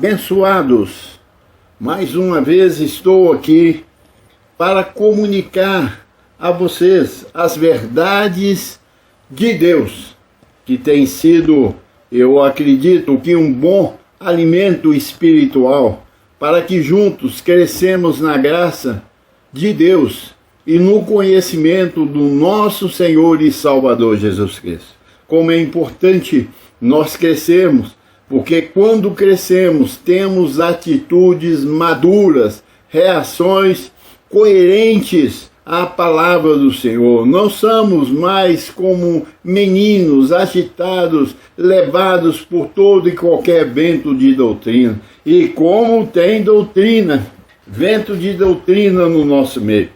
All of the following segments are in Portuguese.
Abençoados, mais uma vez estou aqui para comunicar a vocês as verdades de Deus, que tem sido, eu acredito, que um bom alimento espiritual, para que juntos crescemos na graça de Deus e no conhecimento do nosso Senhor e Salvador Jesus Cristo. Como é importante nós crescermos, porque quando crescemos temos atitudes maduras, reações coerentes à palavra do Senhor. Não somos mais como meninos agitados, levados por todo e qualquer vento de doutrina. E como tem doutrina, vento de doutrina no nosso meio.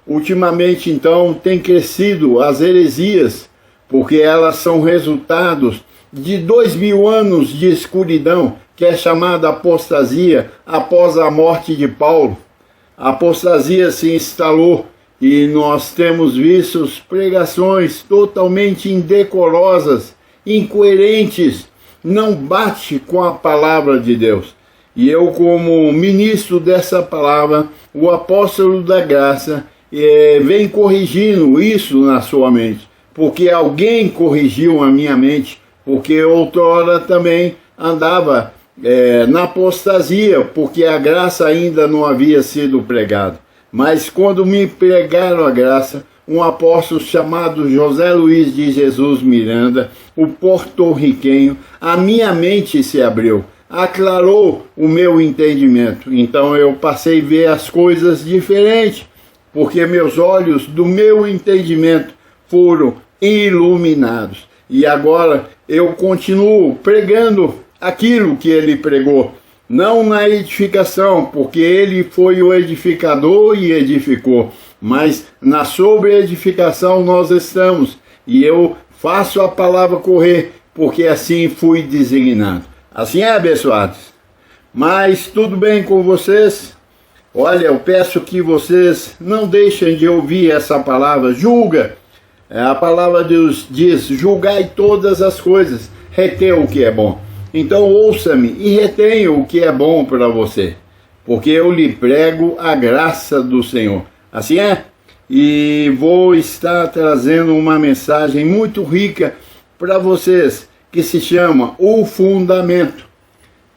Ultimamente, então, tem crescido as heresias, porque elas são resultados de 2000 anos de escuridão, que é chamada apostasia, após a morte de Paulo. A apostasia se instalou e nós temos visto pregações totalmente indecorosas, incoerentes, não bate com a palavra de Deus. E eu, como ministro dessa palavra, o apóstolo da graça, vem corrigindo isso na sua mente, porque alguém corrigiu a minha mente, porque outrora também andava na apostasia, porque a graça ainda não havia sido pregada. Mas quando me pregaram a graça, um apóstolo chamado José Luiz de Jesus Miranda, o porto-riquenho, a minha mente se abriu, aclarou o meu entendimento. Então eu passei a ver as coisas diferentes, porque meus olhos do meu entendimento foram iluminados. E agora eu continuo pregando aquilo que ele pregou, não na edificação, porque ele foi o edificador e edificou, mas na sobre-edificação nós estamos, e eu faço a palavra correr, porque assim fui designado. Assim é, abençoados. Mas tudo bem com vocês? Olha, eu peço que vocês não deixem de ouvir essa palavra, julga. A palavra de Deus diz, julgai todas as coisas, retenha o que é bom. Então ouça-me e retenha o que é bom para você, porque eu lhe prego a graça do Senhor. Assim é? E vou estar trazendo uma mensagem muito rica para vocês, que se chama O Fundamento.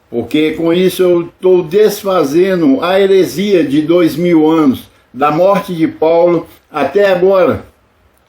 Porque com isso eu estou desfazendo a heresia de 2000 anos, da morte de Paulo até agora.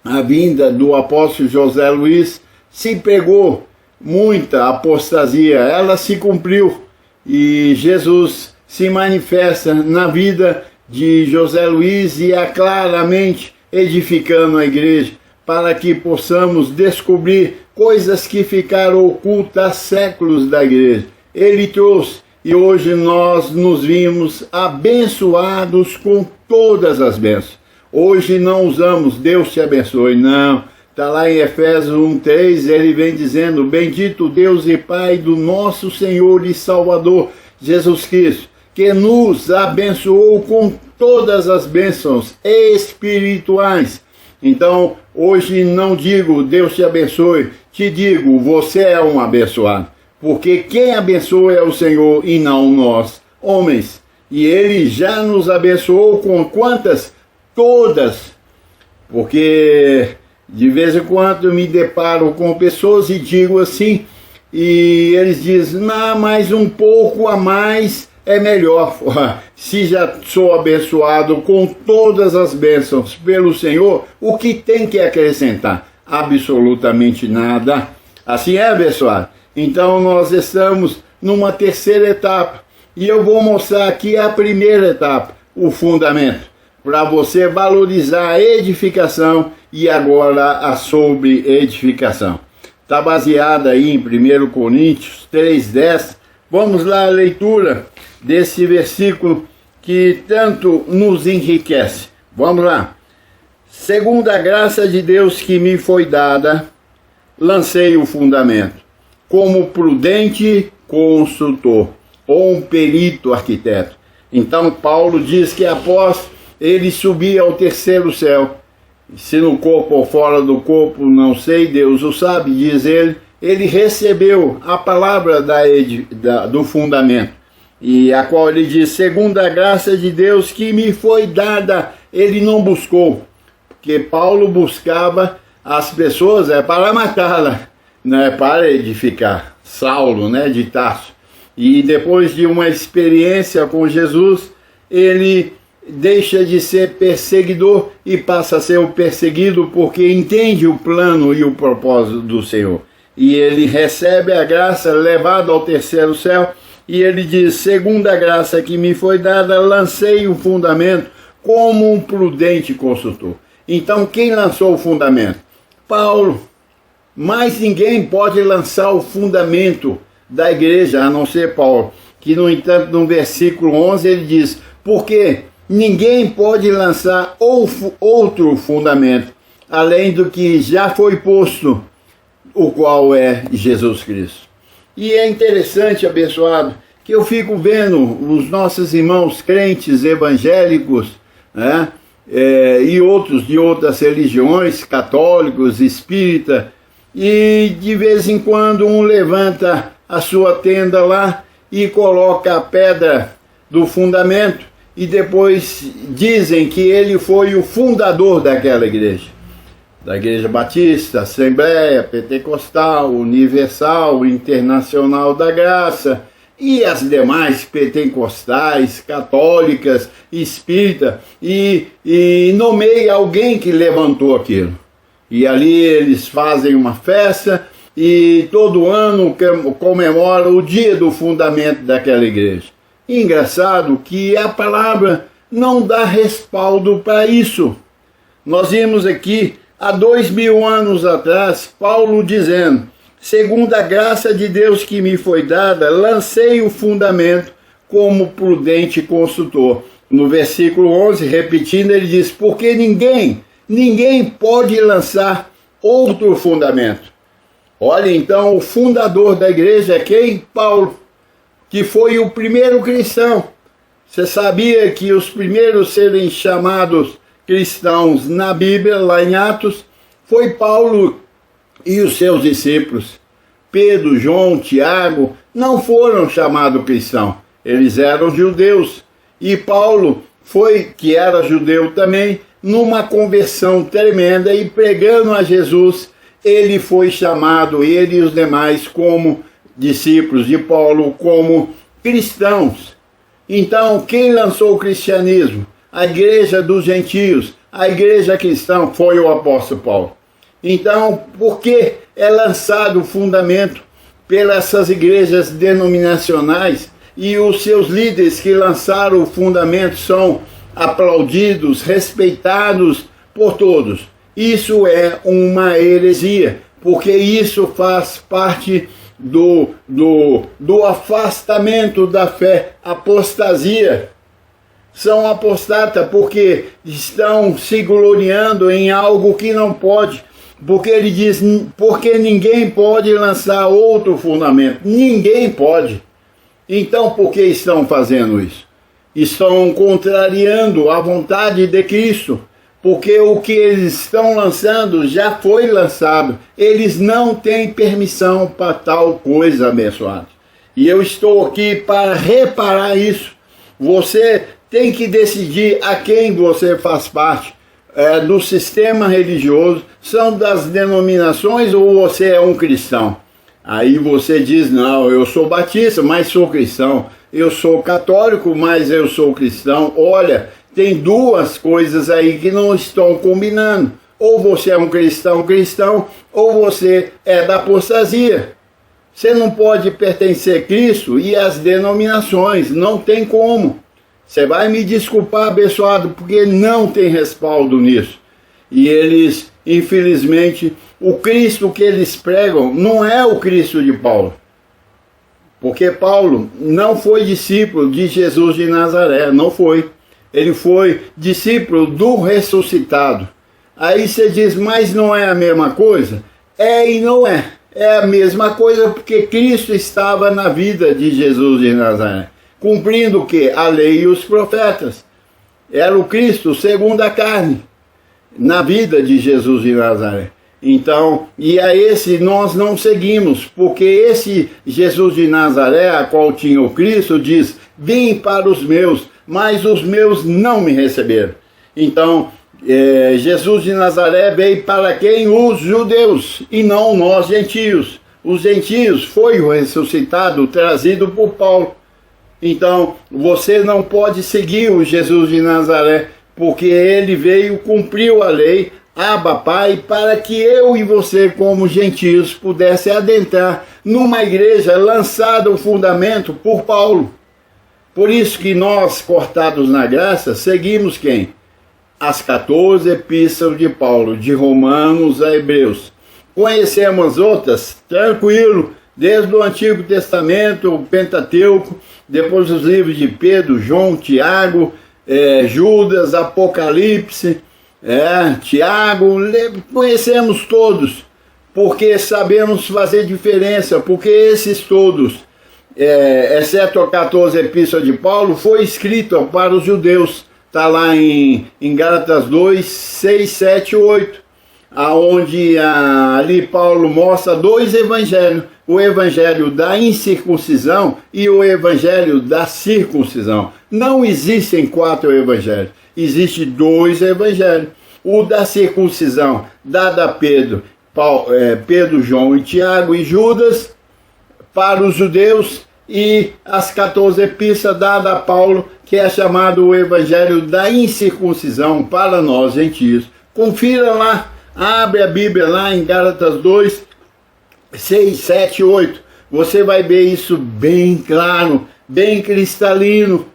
A vinda do apóstolo José Luiz se pregou muita apostasia, ela se cumpriu e Jesus se manifesta na vida de José Luiz e é claramente edificando a igreja para que possamos descobrir coisas que ficaram ocultas há séculos da igreja. Ele trouxe e hoje nós nos vimos abençoados com todas as bênçãos. Hoje não usamos Deus te abençoe, não. Está lá em Efésios 1:3, ele vem dizendo, bendito Deus e Pai do nosso Senhor e Salvador Jesus Cristo, que nos abençoou com todas as bênçãos espirituais. Então, hoje não digo Deus te abençoe, te digo, você é um abençoado. Porque quem abençoa é o Senhor e não nós, homens. E ele já nos abençoou com quantas? Todas. Porque de vez em quando me deparo com pessoas e digo assim, e eles dizem, mas um pouco a mais é melhor. Se já sou abençoado com todas as bênçãos pelo Senhor, o que tem que acrescentar? Absolutamente nada. Assim é, abençoado. Então nós estamos numa terceira etapa, e eu vou mostrar aqui a primeira etapa, o fundamento, para você valorizar a edificação e agora a sobre-edificação. Está baseada aí em 1 Coríntios 3:10. Vamos lá a leitura desse versículo que tanto nos enriquece. Vamos lá. Segundo a graça de Deus que me foi dada, lancei o fundamento, como prudente construtor, ou um perito arquiteto. Então Paulo diz que após ele subir ao terceiro céu, se no corpo ou fora do corpo, não sei, Deus o sabe, diz ele recebeu a palavra do fundamento. e a qual ele diz, segundo a graça de Deus que me foi dada, ele não buscou, porque Paulo buscava as pessoas para matá-la, não é para edificar. Saulo, de Tarso. E depois de uma experiência com Jesus, ele deixa de ser perseguidor e passa a ser o perseguido, porque entende o plano e o propósito do Senhor. E ele recebe a graça, levado ao terceiro céu, e ele diz, segundo a graça que me foi dada, lancei o fundamento como um prudente consultor. Então, quem lançou o fundamento? Paulo. Mas ninguém pode lançar o fundamento da igreja, a não ser Paulo. Que, no entanto, no versículo 11, ele diz, porque ninguém pode lançar outro fundamento, além do que já foi posto, o qual é Jesus Cristo. E é interessante, abençoado, que eu fico vendo os nossos irmãos crentes evangélicos, e outros de outras religiões, católicos, espíritas, e de vez em quando um levanta a sua tenda lá e coloca a pedra do fundamento e depois dizem que ele foi o fundador daquela igreja. Da Igreja Batista, Assembleia, Pentecostal, Universal, Internacional da Graça e as demais pentecostais, católicas, espíritas, e nomeia alguém que levantou aquilo. E ali eles fazem uma festa e todo ano comemora o dia do fundamento daquela igreja. E engraçado que a palavra não dá respaldo para isso. Nós vimos aqui, há 2000 anos atrás, Paulo dizendo, segundo a graça de Deus que me foi dada, lancei o fundamento como prudente consultor. No versículo 11, repetindo, ele diz, porque ninguém pode lançar outro fundamento. Olha, então, o fundador da igreja é quem? Paulo, que foi o primeiro cristão. Você sabia que os primeiros a serem chamados cristãos na Bíblia, lá em Atos, foi Paulo e os seus discípulos. Pedro, João, Tiago, não foram chamados cristãos. Eles eram judeus. E Paulo que era judeu também, numa conversão tremenda e pregando a Jesus, ele foi chamado, ele e os demais, como discípulos de Paulo, como cristãos. Então, quem lançou o cristianismo? A igreja dos gentios, a igreja cristã, foi o apóstolo Paulo. Então, por que é lançado o fundamento pelas essas igrejas denominacionais e os seus líderes que lançaram o fundamento são aplaudidos, respeitados por todos? Isso é uma heresia, porque isso faz parte do afastamento da fé, apostasia. São apostatas porque estão se gloriando em algo que não pode, porque ele diz, porque ninguém pode lançar outro fundamento, ninguém pode. Então por que estão fazendo isso? Estão contrariando a vontade de Cristo, porque o que eles estão lançando já foi lançado. Eles não têm permissão para tal coisa, abençoado. E eu estou aqui para reparar isso. Você tem que decidir a quem você faz parte do sistema religioso, são das denominações ou você é um cristão? Aí você diz, não, eu sou batista, mas sou cristão. Eu sou católico, mas eu sou cristão. Olha, tem duas coisas aí que não estão combinando. Ou você é um cristão, ou você é da apostasia. Você não pode pertencer a Cristo e às denominações, não tem como. Você vai me desculpar, abençoado, porque não tem respaldo nisso. E eles, infelizmente, o Cristo que eles pregam não é o Cristo de Paulo. Porque Paulo não foi discípulo de Jesus de Nazaré, não foi. Ele foi discípulo do ressuscitado. Aí você diz, mas não é a mesma coisa? É e não é. É a mesma coisa porque Cristo estava na vida de Jesus de Nazaré. Cumprindo o quê? A lei e os profetas. Era o Cristo segundo a carne, na vida de Jesus de Nazaré. Então, e a esse nós não seguimos, porque esse Jesus de Nazaré, a qual tinha o Cristo, diz, vim para os meus, mas os meus não me receberam. Então, Jesus de Nazaré veio para quem? Os judeus, e não nós gentios. Os gentios foi o ressuscitado, trazido por Paulo. Então, você não pode seguir o Jesus de Nazaré, porque ele veio, cumpriu a lei, Abba, Pai, para que eu e você, como gentios, pudesse adentrar numa igreja lançada o fundamento por Paulo. Por isso que nós, cortados na graça, seguimos quem? As 14 epístolas de Paulo, de Romanos a Hebreus. Conhecemos outras, tranquilo, desde o Antigo Testamento, o Pentateuco, depois os livros de Pedro, João, Tiago, Judas, Apocalipse, Tiago, conhecemos todos, porque sabemos fazer diferença, porque esses todos, exceto a 14 epístolas de Paulo, foi escrito para os judeus. Está lá em Gálatas 2, 6, 7 e 8, aonde ali Paulo mostra dois evangelhos, o evangelho da incircuncisão e o evangelho da circuncisão. Não existem 4 evangelhos, existem 2 evangelhos. O da circuncisão, dado a Pedro, Pedro, João e Tiago e Judas, para os judeus, e as 14 epístolas dadas a Paulo, que é chamado o evangelho da incircuncisão para nós gentios. Confira lá, abre a Bíblia lá em Gálatas 2, 6, 7 e 8. Você vai ver isso bem claro, bem cristalino.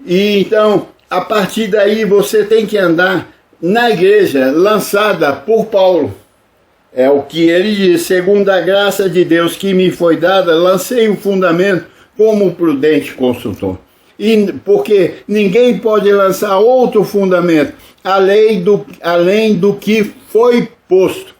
E então, a partir daí, você tem que andar na igreja lançada por Paulo. É o que ele diz: segundo a graça de Deus que me foi dada, lancei o fundamento como prudente consultor. E porque ninguém pode lançar outro fundamento além do que foi posto.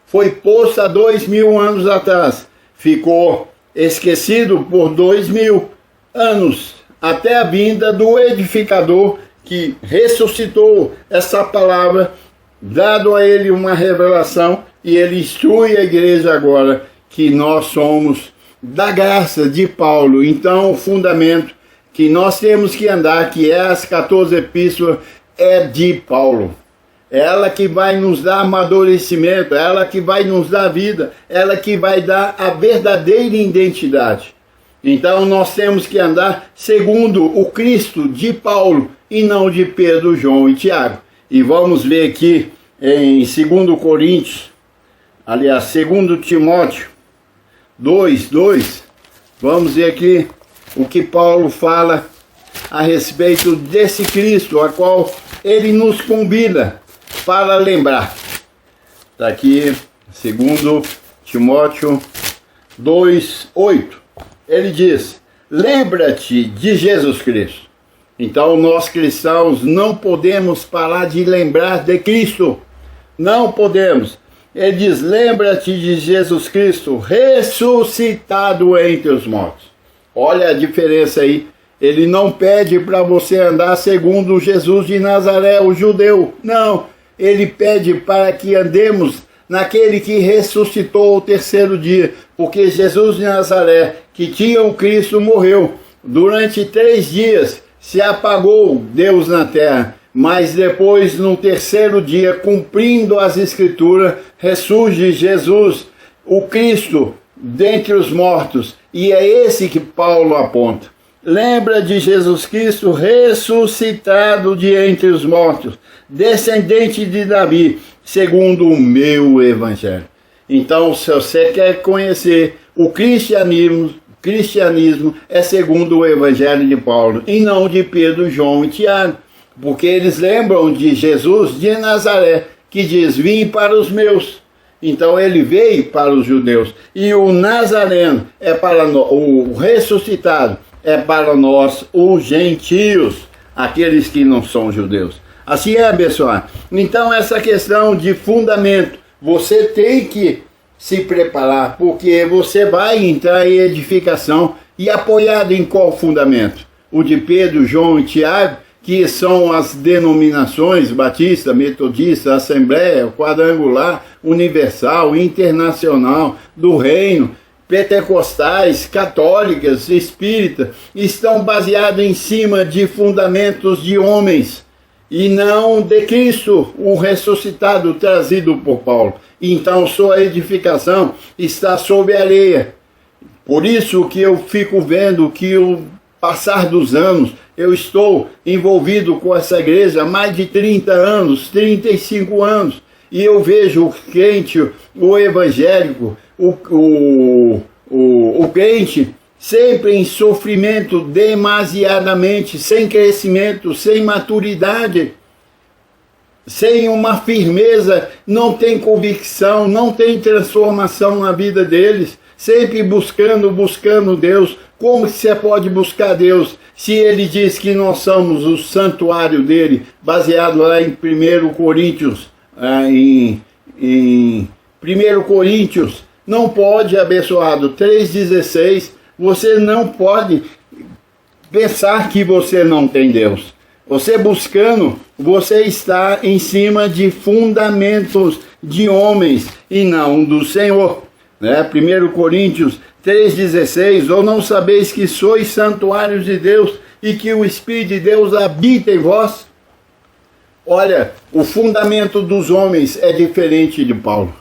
Foi posto há 2000 anos atrás. Ficou esquecido por 2000 anos, até a vinda do edificador que ressuscitou essa palavra, dado a ele uma revelação, e ele instrui a igreja agora que nós somos da graça de Paulo. Então o fundamento que nós temos que andar, que é as 14 epístolas, é de Paulo. Ela que vai nos dar amadurecimento, ela que vai nos dar vida, ela que vai dar a verdadeira identidade. Então nós temos que andar segundo o Cristo de Paulo e não de Pedro, João e Tiago. E vamos ver aqui em 2 Coríntios, aliás, 2 Timóteo 2:2, vamos ver aqui o que Paulo fala a respeito desse Cristo, a qual ele nos convida para lembrar. Está aqui, 2 Timóteo 2:8. Ele diz: lembra-te de Jesus Cristo. Então nós cristãos não podemos parar de lembrar de Cristo. Não podemos. Ele diz: lembra-te de Jesus Cristo, ressuscitado entre os mortos. Olha a diferença aí. Ele não pede para você andar segundo Jesus de Nazaré, o judeu. Não, ele pede para que andemos naquele que ressuscitou ao terceiro dia. Porque Jesus de Nazaré, que tinha o Cristo, morreu. Durante 3 dias se apagou Deus na terra. Mas depois, no terceiro dia, cumprindo as Escrituras, ressurge Jesus, o Cristo, dentre os mortos. E é esse que Paulo aponta. Lembra de Jesus Cristo ressuscitado de entre os mortos, descendente de Davi, segundo o meu evangelho. Então, se você quer conhecer o cristianismo é segundo o evangelho de Paulo, e não de Pedro, João e Tiago. Porque eles lembram de Jesus de Nazaré, que diz: vim para os meus. Então ele veio para os judeus. E o nazareno é para o ressuscitado, é para nós, os gentios, aqueles que não são judeus. Assim é, pessoal. Então essa questão de fundamento, você tem que se preparar, porque você vai entrar em edificação. E apoiado em qual fundamento? O de Pedro, João e Tiago, que são as denominações batista, metodista, assembleia, quadrangular, universal, internacional, do reino, pentecostais, católicas, espíritas, estão baseadas em cima de fundamentos de homens e não de Cristo, o ressuscitado trazido por Paulo. Então sua edificação está sob areia. Por isso que eu fico vendo que o passar dos anos, eu estou envolvido com essa igreja há mais de 30 anos, 35 anos, e eu vejo o crente, o evangélico, o crente sempre em sofrimento demasiadamente, sem crescimento, sem maturidade, sem uma firmeza, não tem convicção, não tem transformação na vida deles, sempre buscando Deus. Como você pode buscar Deus se ele diz que nós somos o santuário dele, baseado lá em 1 Coríntios, em 1 Coríntios, não pode, abençoado, 3,16, você não pode pensar que você não tem Deus. Você buscando, você está em cima de fundamentos de homens e não do Senhor. 1 Coríntios 3,16, ou não sabeis que sois santuários de Deus e que o Espírito de Deus habita em vós? Olha, o fundamento dos homens é diferente de Paulo.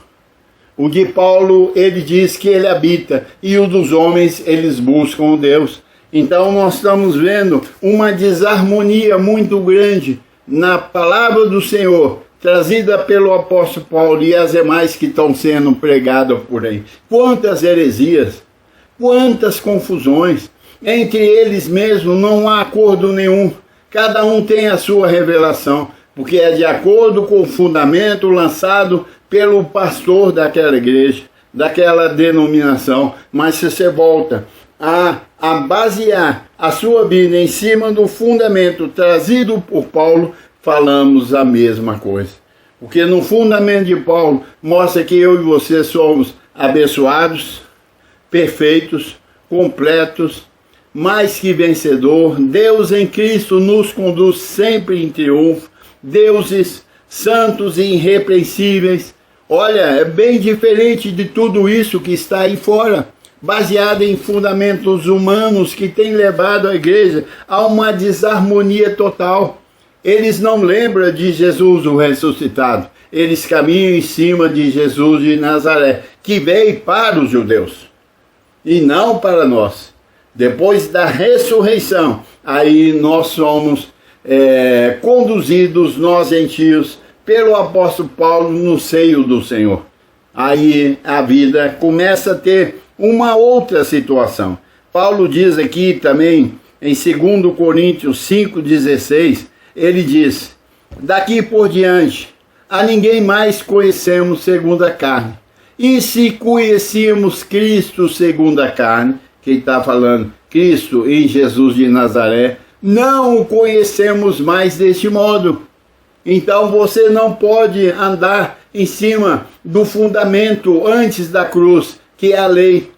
O de Paulo, ele diz que ele habita, e o dos homens, eles buscam Deus. Então nós estamos vendo uma desarmonia muito grande na palavra do Senhor, trazida pelo apóstolo Paulo e as demais que estão sendo pregadas por aí. Quantas heresias, quantas confusões, entre eles mesmos não há acordo nenhum, cada um tem a sua revelação, porque é de acordo com o fundamento lançado pelo pastor daquela igreja, daquela denominação. Mas se você volta a basear a sua vida em cima do fundamento trazido por Paulo, falamos a mesma coisa. Porque no fundamento de Paulo mostra que eu e você somos abençoados, perfeitos, completos, mais que vencedor. Deus em Cristo nos conduz sempre em triunfo. Deuses santos e irrepreensíveis. Olha, é bem diferente de tudo isso que está aí fora, baseado em fundamentos humanos que tem levado a igreja a uma desarmonia total. Eles não lembram de Jesus o ressuscitado, eles caminham em cima de Jesus de Nazaré, que veio para os judeus e não para nós. Depois da ressurreição, aí nós somos conduzidos, nós gentios, pelo apóstolo Paulo no seio do Senhor. Aí a vida começa a ter uma outra situação. Paulo diz aqui também, em 2 Coríntios 5,16, ele diz: daqui por diante, a ninguém mais conhecemos segundo a carne. E se conhecíamos Cristo segundo a carne, quem está falando, Cristo em Jesus de Nazaré, não o conhecemos mais deste modo. Então você não pode andar em cima do fundamento antes da cruz, que é a lei.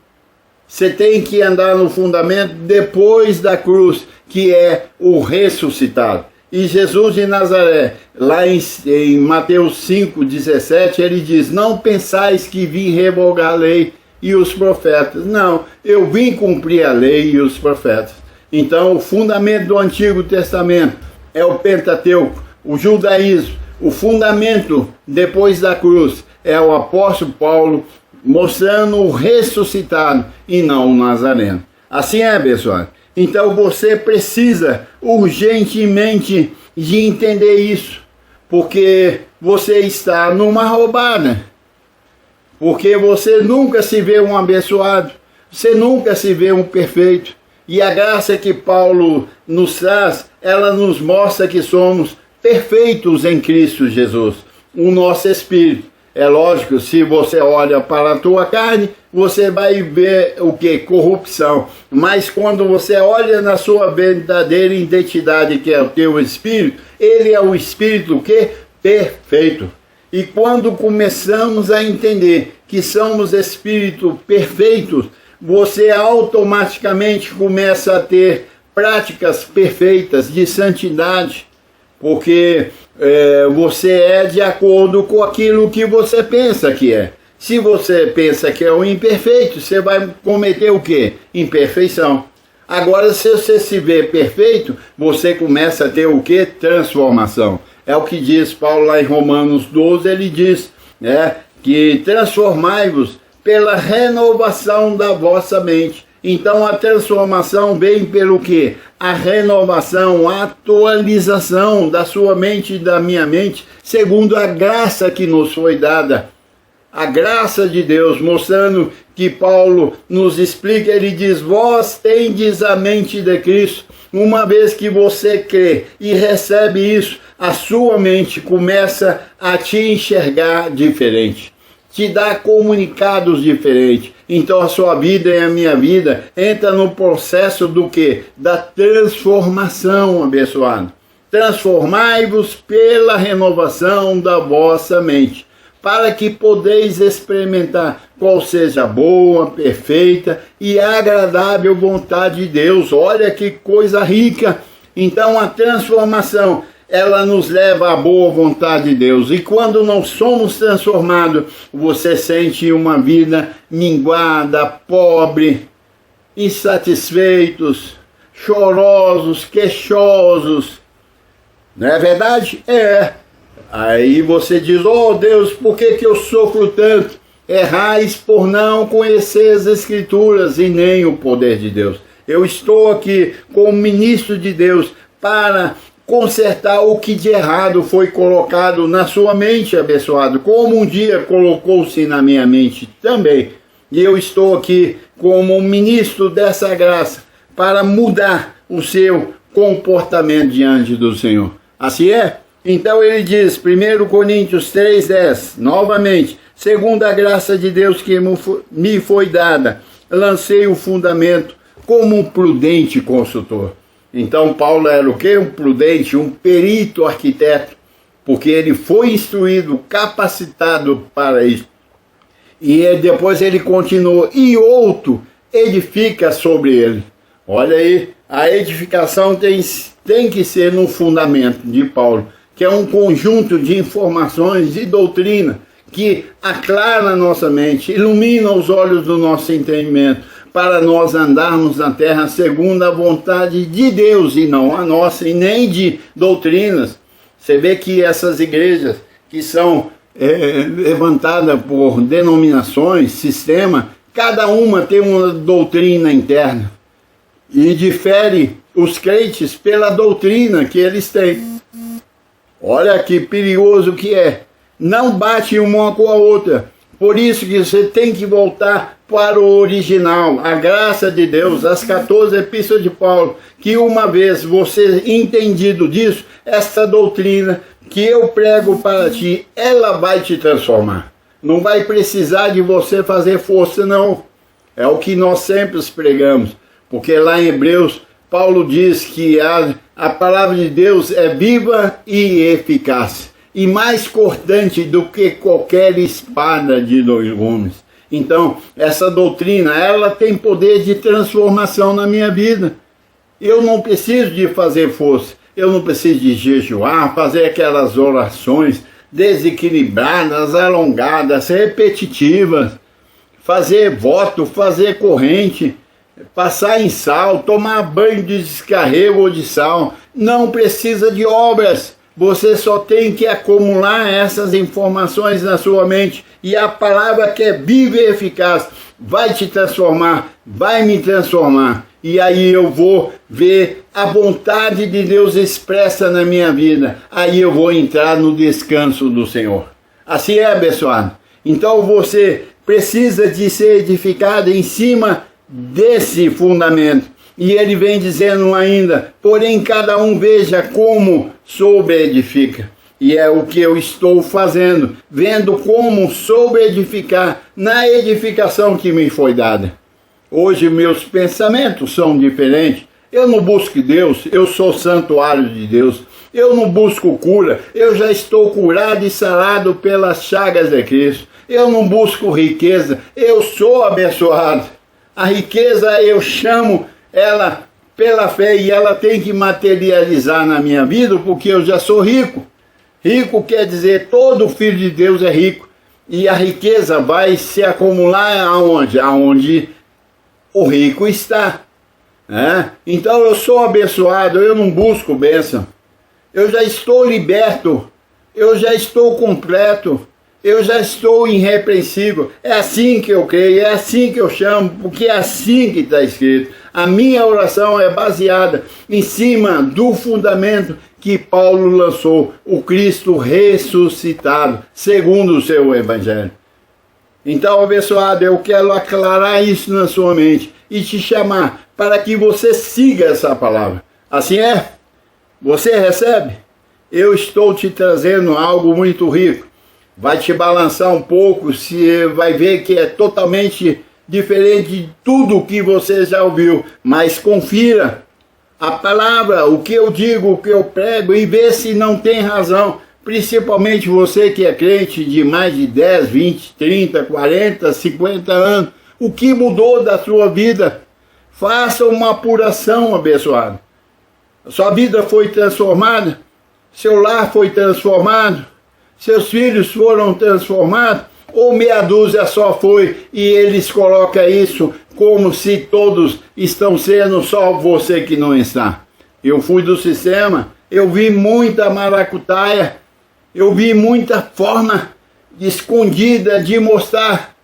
Você tem que andar no fundamento depois da cruz, que é o ressuscitado. E Jesus de Nazaré, lá em Mateus 5,17, ele diz: não pensais que vim revogar a lei e os profetas. Não, eu vim cumprir a lei e os profetas. Então o fundamento do Antigo Testamento é o Pentateuco, o judaísmo. O fundamento depois da cruz é o apóstolo Paulo mostrando o ressuscitado e não o Nazareno. Assim é, pessoal. Então você precisa urgentemente de entender isso, porque você está numa roubada, porque você nunca se vê um abençoado, você nunca se vê um perfeito, e a graça que Paulo nos traz, ela nos mostra que somos perfeitos em Cristo Jesus, o nosso espírito. É lógico, se você olha para a tua carne, você vai ver o que? Corrupção. Mas quando você olha na sua verdadeira identidade, que é o teu espírito, ele é o espírito o que? Perfeito. E quando começamos a entender que somos espíritos perfeitos, você automaticamente começa a ter práticas perfeitas de santidade, porque você é de acordo com aquilo que você pensa que é. Se você pensa que é um imperfeito, você vai cometer o quê? Imperfeição. Agora, se você se vê perfeito, você começa a ter o quê? Transformação. É o que diz Paulo lá em Romanos 12, ele diz, né, que transformai-vos pela renovação da vossa mente. Então a transformação vem pelo quê? A renovação, a atualização da sua mente e da minha mente, segundo a graça que nos foi dada. A graça de Deus, mostrando que Paulo nos explica, ele diz, vós tendes a mente de Cristo. Uma vez que você crê e recebe isso, a sua mente começa a te enxergar diferente, te dá comunicados diferentes. Então a sua vida e a minha vida entra no processo do quê? Da transformação, abençoado. Transformai-vos pela renovação da vossa mente, para que podeis experimentar qual seja a boa, perfeita e agradável vontade de Deus. Olha que coisa rica! Então a transformação, ela nos leva à boa vontade de Deus. E quando não somos transformados, você sente uma vida minguada, pobre, insatisfeitos, chorosos, queixosos. Não é verdade? É. Aí você diz, oh Deus, por que eu sofro tanto? Errais por não conhecer as Escrituras e nem o poder de Deus. Eu estou aqui como ministro de Deus para consertar o que de errado foi colocado na sua mente, abençoado, como um dia colocou-se na minha mente também. E eu estou aqui como um ministro dessa graça para mudar o seu comportamento diante do Senhor. Assim é? Então ele diz, 1 Coríntios 3,10, novamente, segundo a graça de Deus que me foi dada, lancei o fundamento como um prudente consultor. Então Paulo era o quê? Um prudente, um perito arquiteto, porque ele foi instruído, capacitado para isso. E depois ele continuou, e outro edifica sobre ele. Olha aí, a edificação tem que ser no fundamento de Paulo, que é um conjunto de informações e doutrina que aclara a nossa mente, ilumina os olhos do nosso entendimento, para nós andarmos na terra segundo a vontade de Deus e não a nossa, e nem de doutrinas. Você vê que essas igrejas que são levantadas por denominações, sistema, cada uma tem uma doutrina interna e difere os crentes pela doutrina que eles têm. Olha que perigoso que é. Não bate uma com a outra. Por isso que você tem que voltar para o original, a graça de Deus, as 14 epístolas de Paulo, que uma vez você entendido disso, essa doutrina que eu prego para ti, ela vai te transformar. Não vai precisar de você fazer força, não. É o que nós sempre pregamos, porque lá em Hebreus, Paulo diz que a palavra de Deus é viva e eficaz, e mais cortante do que qualquer espada de 2 gumes. Então, essa doutrina, ela tem poder de transformação na minha vida. Eu não preciso de fazer força, eu não preciso de jejuar, fazer aquelas orações desequilibradas, alongadas, repetitivas, fazer voto, fazer corrente, passar em sal, tomar banho de descarrego ou de sal. Não precisa de obras. Você só tem que acumular essas informações na sua mente, e a palavra que é viva e eficaz vai te transformar, vai me transformar, e aí eu vou ver a vontade de Deus expressa na minha vida, aí eu vou entrar no descanso do Senhor. Assim é, abençoado. Então você precisa de ser edificado em cima desse fundamento. E ele vem dizendo ainda, porém cada um veja como sobre-edifica. E é o que eu estou fazendo, vendo como sobre-edificar na edificação que me foi dada. Hoje meus pensamentos são diferentes. Eu não busco Deus, eu sou santuário de Deus. Eu não busco cura, eu já estou curado e sarado pelas chagas de Cristo. Eu não busco riqueza, eu sou abençoado. A riqueza eu chamo ela pela fé, e ela tem que materializar na minha vida, porque eu já sou rico. Rico quer dizer todo filho de Deus é rico. E a riqueza vai se acumular aonde? Aonde o rico está. Então eu sou abençoado, eu não busco bênção. Eu já estou liberto, eu já estou completo, eu já estou irrepreensível. É assim que eu creio, é assim que eu chamo, porque é assim que está escrito. A minha oração é baseada em cima do fundamento que Paulo lançou, o Cristo ressuscitado, segundo o seu Evangelho. Então, abençoado, eu quero aclarar isso na sua mente e te chamar para que você siga essa palavra. Assim é? Você recebe? Eu estou te trazendo algo muito rico. Vai te balançar um pouco, você vai ver que é totalmente diferente de tudo que você já ouviu. Mas confira a palavra, o que eu digo, o que eu prego, e vê se não tem razão. Principalmente você que é crente de mais de 10, 20, 30, 40, 50 anos. O que mudou da sua vida? Faça uma apuração, abençoado. Sua vida foi transformada? Seu lar foi transformado? Seus filhos foram transformados? Ou meia dúzia só foi e eles colocam isso como se todos estão sendo, só você que não está? Eu fui do sistema, eu vi muita maracutaia, eu vi muita forma escondida de mostrar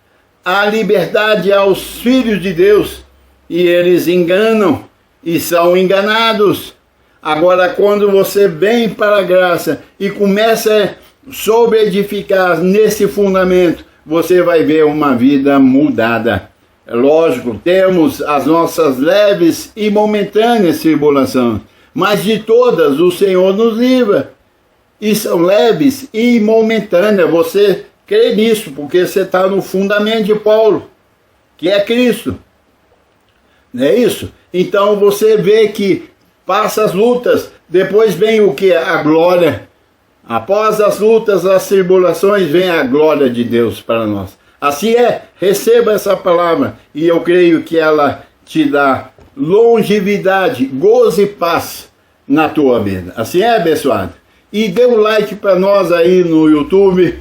a liberdade aos filhos de Deus, e eles enganam e são enganados. Agora, quando você vem para a graça e começa sobre edificar nesse fundamento, você vai ver uma vida mudada. É lógico, temos as nossas leves e momentâneas tribulações, mas de todas o Senhor nos livra. E são leves e momentâneas. Você crê nisso, porque você está no fundamento de Paulo, que é Cristo. Não é isso? Então você vê que passa as lutas, depois vem o que? A glória. Após as lutas, as tribulações, vem a glória de Deus para nós. Assim é, receba essa palavra e eu creio que ela te dá longevidade, gozo e paz na tua vida. Assim é, abençoado? E dê um like para nós aí no YouTube,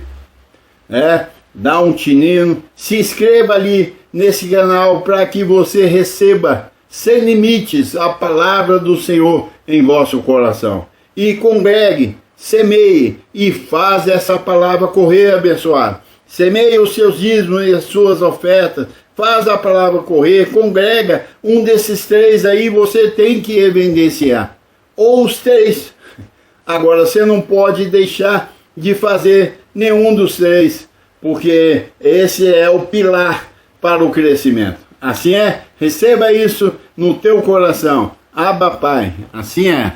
dá um tinino, se inscreva ali nesse canal para que você receba sem limites a palavra do Senhor em vosso coração. E congregue, semeie e faz essa palavra correr, abençoado. Semeie os seus dízimos e as suas ofertas, faz a palavra correr, congrega um desses três aí, você tem que evidenciar. Ou os três. Agora, você não pode deixar de fazer nenhum dos três, porque esse é o pilar para o crescimento. Assim é? Receba isso no teu coração. Abba, Pai. Assim é.